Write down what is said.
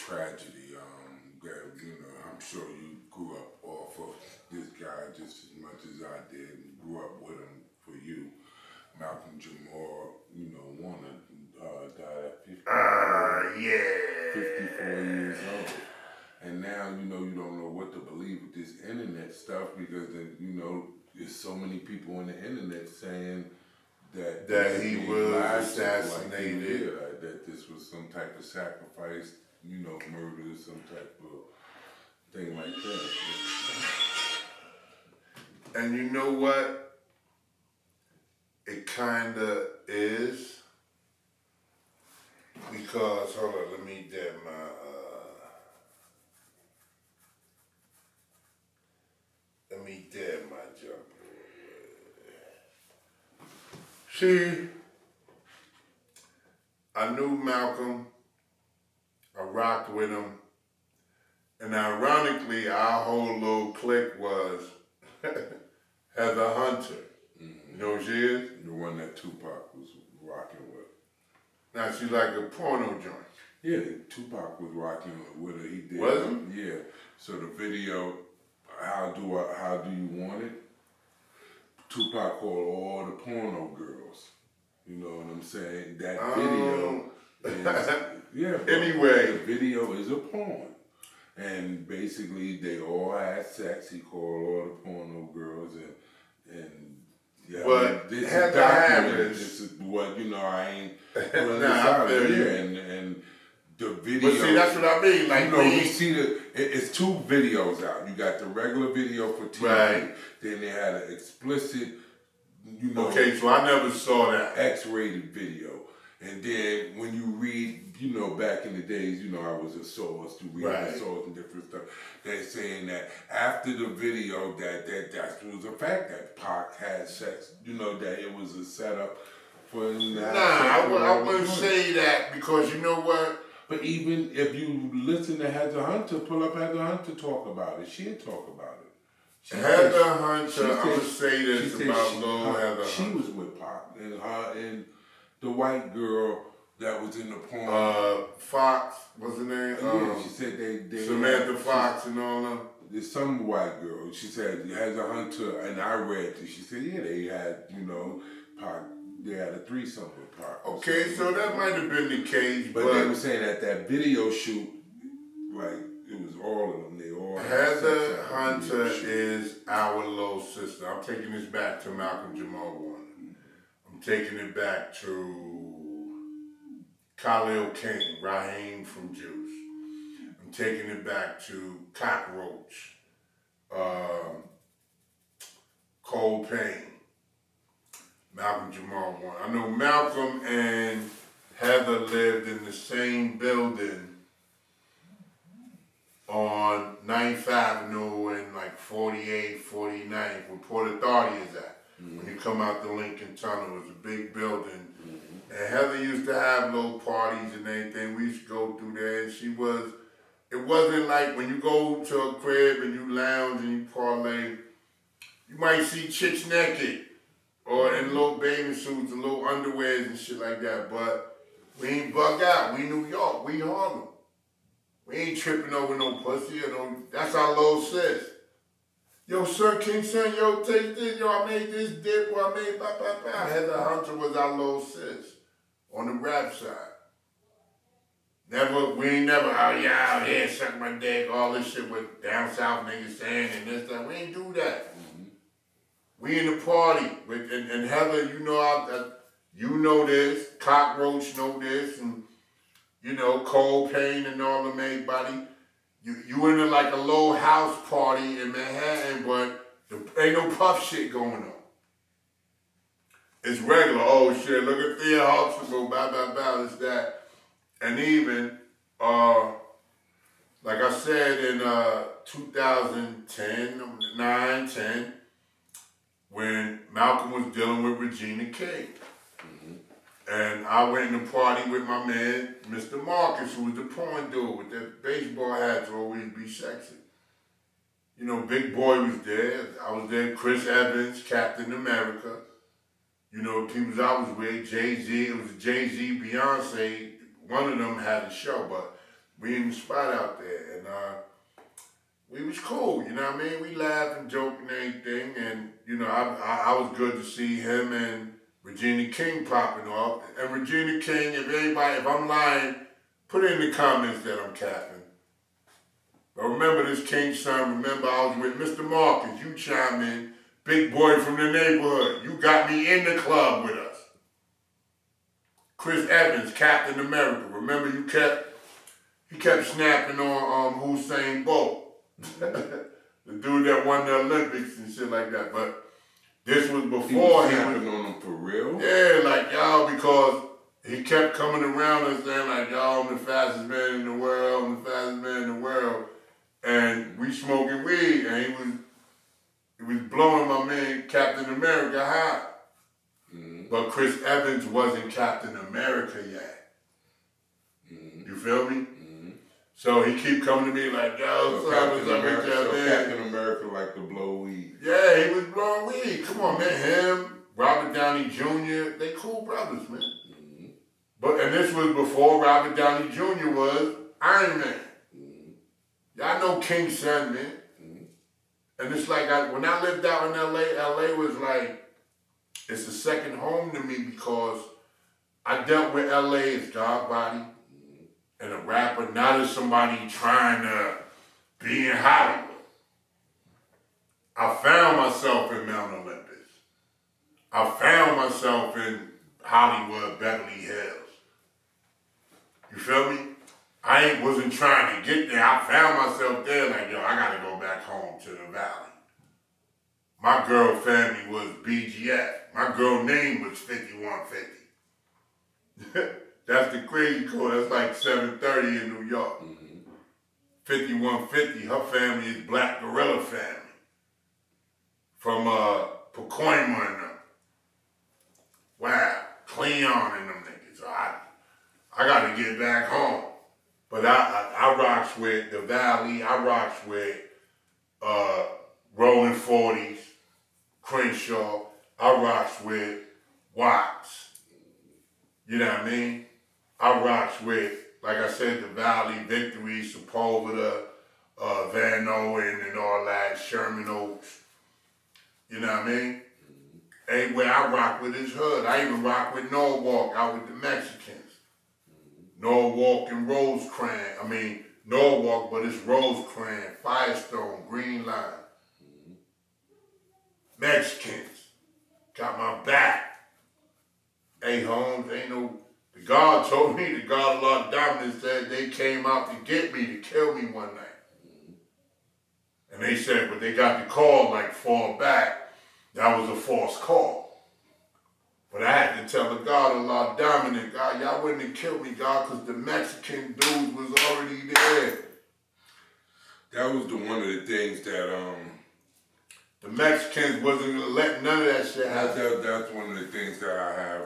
tragedy. That I'm sure you grew up off of this guy just as much as I did, and grew up with him for you. Malcolm Jamal, Warner, died at 54 years old. And now, you don't know what to believe with this internet stuff because, there's so many people on the internet saying that he was assassinated. Like that this was some type of sacrifice, murder, some type of thing like that. And you know what? It kinda is. Because, hold on, let me get my, jump. See, I knew Malcolm, I rocked with him, and ironically, our whole little clique was Heather Hunter. You know who she is? The one that Tupac was rocking with. Now, she's like a porno joint. Yeah, Tupac was rocking with her. He did. Was he? Yeah. So the video, How Do You Want It? Tupac called all the porno girls. You know what I'm saying? That video is, Anyway. The video is a porn. And basically they all had sex. He called all the porno girls and yeah, but this had is to happen. This is what, I ain't I feel you. And the video. But see, that's what I mean. Like, we see it's two videos out. You got the regular video for TV. Right. Then they had an explicit, Okay, so I never saw that. X-rated video. And then when you read, back in the days, I was a source to read the source and different stuff. They're saying that after the video that was a fact that Pac had sex. That it was a setup for. I wouldn't say that because you know what? But even if you listen to Heather Hunter, pull up Heather Hunter talk about it. She'll talk about it. Heather Hunter, I'm going to say this about little Heather Hunter. She was with Pac and the white girl that was in the porn. Fox, what's her name? Yeah, she said they Samantha Fox and all them. There's some white girl. She said Heather Hunter, and I read it. She said, yeah, they had, Pac. They had a threesome with Pac. Okay, so that might have been the case, but they were saying that video shoot, like it was all of them. They all. Heather Hunter is our little sister. I'm taking this back to Malcolm Jamal Warner. I'm taking it back to Khalil King, Raheem from Juice. I'm taking it back to Cockroach, Cole Payne. Malcolm Jamal Warner. I know Malcolm and Heather lived in the same building on 9th Avenue and like 48th, 49th, where Port Authority is at. When you come out the Lincoln Tunnel, it's a big building. And Heather used to have little parties and everything. We used to go through there and it wasn't like when you go to a crib and you lounge and you parlay, you might see chicks naked. Or in little bathing suits and little underwears and shit like that. But we ain't bug out. We New York. We Harlem. We ain't tripping over no pussy or no. That's our little sis. Yo, Sir King son, yo, take this. Yo, I made this dip. Or I made blah, blah, blah. Heather Hunter was our little sis on the rap side. We ain't never, oh yeah, out here, suck my dick, all this shit with down south niggas saying and this, that. We ain't do that. We in the party, and Heather, you know this, Cockroach know this, and Cole Payne and all them, everybody. You in like a low house party in Manhattan, but there ain't no puff shit going on. It's regular. Oh shit! Look at Thea Huxtable, blah blah blah. It's that, and even like I said in 2010, 9-10. When Malcolm was dealing with Regina King. And I went in the party with my man, Mr. Marcus, who was the porn dude with that baseball hat to always be sexy. Big Boy was there. I was there. Chris Evans, Captain America. The people I was with, Jay-Z. It was Jay-Z, Beyonce. One of them had a show, but We in the spot out there, and we was cool, you know what I mean? We laughed and joked and everything, and you know, I was good to see him and Regina King popping off. And Regina King, if I'm lying, put it in the comments that I'm capping. But remember this King's son, remember I was with Mr. Marcus, you chime in, big boy from the neighborhood. You got me in the club with us. Chris Evans, Captain America, remember he kept snapping on Usain Bolt. The dude that won the Olympics and shit like that. But this was before he was snapping on him for real? Yeah, like y'all, because he kept coming around and saying like, y'all, I'm the fastest man in the world, I'm the fastest man in the world. And we smoking weed, and he was blowing my man Captain America high. Mm-hmm. But Chris Evans wasn't Captain America yet. Mm-hmm. You feel me? Mm-hmm. So he keep coming to me like, yo, so Captain America like to blow weed. Yeah, he was blowing weed. Come on, man. Him, Robert Downey Jr., they cool brothers, man. Mm-hmm. And this was before Robert Downey Jr. was Iron Man. Mm-hmm. Y'all know King's son, man. Mm-hmm. And it's like, when I lived out in LA was like, it's a second home to me because I dealt with LA as God body and a rapper, not as somebody trying to be in Hollywood. I found myself in Mount Olympus. I found myself in Hollywood, Beverly Hills. You feel me? I wasn't trying to get there. I found myself there like, yo, I gotta go back home to the valley. My girl family was BGF. My girl name was 5150. That's the crazy code. That's like 730 in New York. Mm-hmm. 5150, her family is Black Gorilla family. From Pacoima and them. Wow, Cleon and them niggas. So I gotta get back home. But I rocks with the Valley. I rocks with Rolling 40s, Crenshaw. I rocks with Watts. You know what I mean? I rocks with, like I said, the Valley, Victory, Sepulveda, Van Owen and all that, Sherman Oaks. You know what I mean? Everywhere I rock with is hood. I even rock with Norwalk, out with the Mexicans. Norwalk and Rosecrans. Norwalk, but it's Rosecrans, Firestone, Green Line. Mexicans. Got my back. Hey, Holmes, the God told me, the God of Lord Dominance said they came out to get me, to kill me one night. And they said, but they got the call like fall back. That was a false call. But I had to tell the God of Lord Dominant, God, y'all wouldn't have killed me, God, because the Mexican dude was already there. That was one of the things that the Mexicans wasn't gonna let none of that shit happen. That's one of the things that I have